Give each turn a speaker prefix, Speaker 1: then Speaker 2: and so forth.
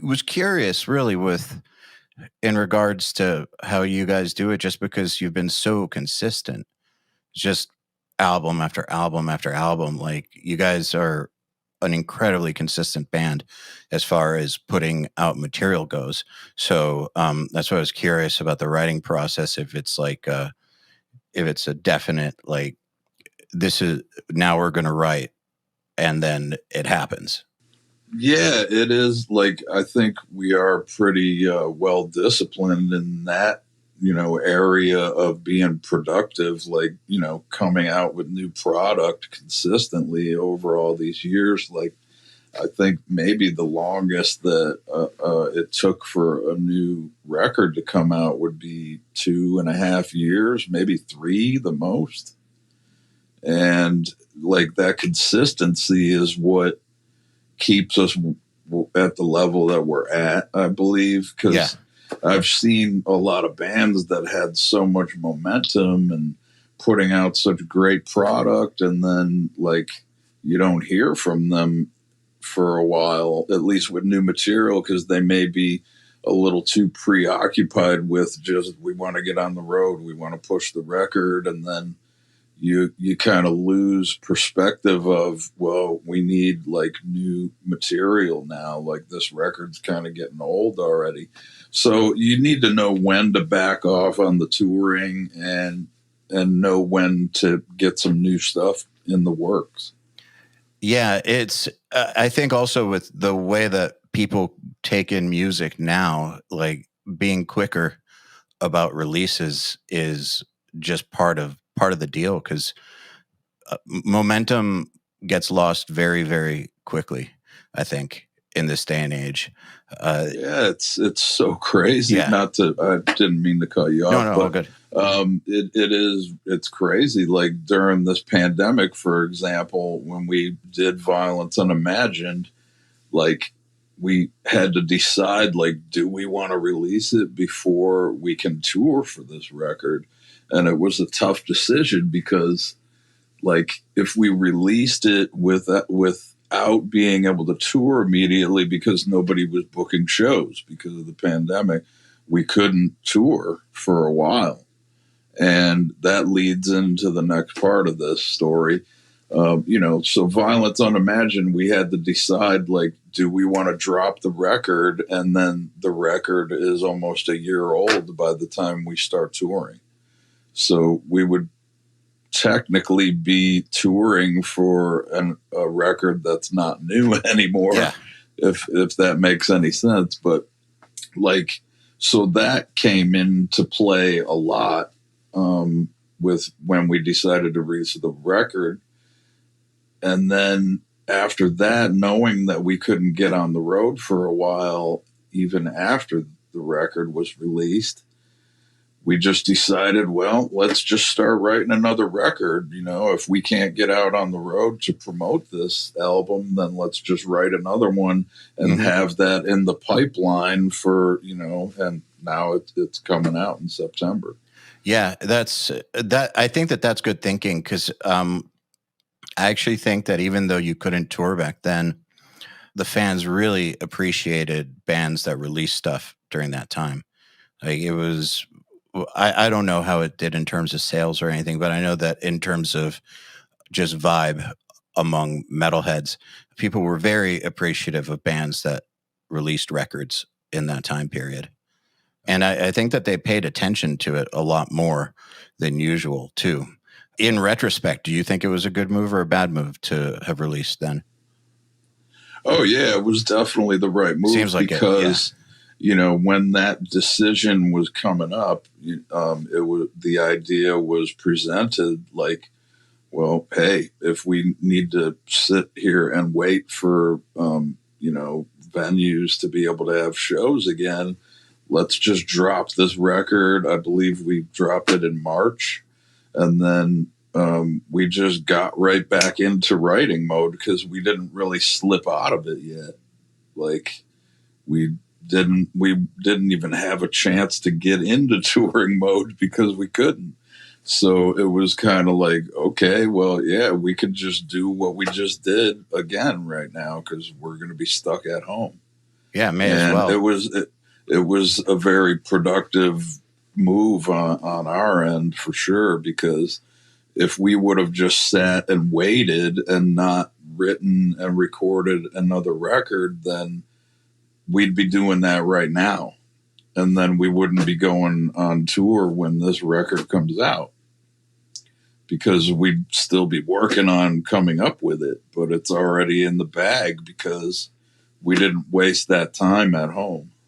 Speaker 1: was curious really with in regards to how you guys do it, just because you've been so consistent, just album after album after album. Like you guys are an incredibly consistent band as far as putting out material goes. So that's why I was curious about the writing process. If it's like if it's a definite like this is now we're going to write and then it happens.
Speaker 2: Yeah, it is. Like, I think we are pretty well disciplined in that, area of being productive, like, coming out with new product consistently over all these years. Like, I think maybe the longest that it took for a new record to come out would be 2.5 years, maybe three, the most. And like that consistency is what keeps us at the level that we're at, I believe, because
Speaker 1: Yeah.
Speaker 2: I've seen a lot of bands that had so much momentum and putting out such great product, and then like you don't hear from them for a while, at least with new material, because they may be a little too preoccupied with just we want to get on the road, we want to push the record, and then you kind of lose perspective of, well, we need like new material now, like this record's kind of getting old already. So you need to know when to back off on the touring and know when to get some new stuff in the works.
Speaker 1: Yeah, it's I think also with the way that people take in music now, like being quicker about releases is just part of the deal, because momentum gets lost very, very quickly, I think, in this day and age.
Speaker 2: Yeah, it's so crazy.
Speaker 1: Yeah.
Speaker 2: Not to, I didn't mean to cut you off,
Speaker 1: No, all
Speaker 2: but
Speaker 1: good.
Speaker 2: it's crazy. Like during this pandemic, for example, when we did Violence Unimagined, like we had to decide, like, do we want to release it before we can tour for this record? And it was a tough decision because, like, if we released it without being able to tour immediately because nobody was booking shows because of the pandemic, we couldn't tour for a while. And that leads into the next part of this story. So Violence Unimagined, we had to decide, like, do we want to drop the record? And then the record is almost a year old by the time we start touring. So we would technically be touring for a record that's not new anymore,
Speaker 1: Yeah.
Speaker 2: if that makes any sense. But like, so that came into play a lot with when we decided to release the record. And then after that, knowing that we couldn't get on the road for a while, even after the record was released, we just decided, well, let's just start writing another record. If we can't get out on the road to promote this album, then let's just write another one and have that in the pipeline for, and now it's coming out in September.
Speaker 1: Yeah, I think that's good thinking, because I actually think that even though you couldn't tour back then, the fans really appreciated bands that released stuff during that time. Like it was, I don't know how it did in terms of sales or anything, but I know that in terms of just vibe among metalheads, people were very appreciative of bands that released records in that time period. And I think that they paid attention to it a lot more than usual, too. In retrospect, do you think it was a good move or a bad move to have released then?
Speaker 2: Oh, yeah, it was definitely the right move.
Speaker 1: Seems like
Speaker 2: because, when that decision was coming up, the idea was presented like, well, hey, if we need to sit here and wait for, venues to be able to have shows again, let's just drop this record. I believe we dropped it in March. And then we just got right back into writing mode because we didn't really slip out of it yet. Like we didn't even have a chance to get into touring mode because we couldn't. So it was kind of like, okay, well, yeah, we could just do what we just did again right now because we're going to be stuck at home.
Speaker 1: Yeah, may as
Speaker 2: And
Speaker 1: well.
Speaker 2: it was a very productive move on our end for sure, because if we would have just sat and waited and not written and recorded another record, then we'd be doing that right now. And then we wouldn't be going on tour when this record comes out, because we'd still be working on coming up with it, but it's already in the bag because we didn't waste that time at home.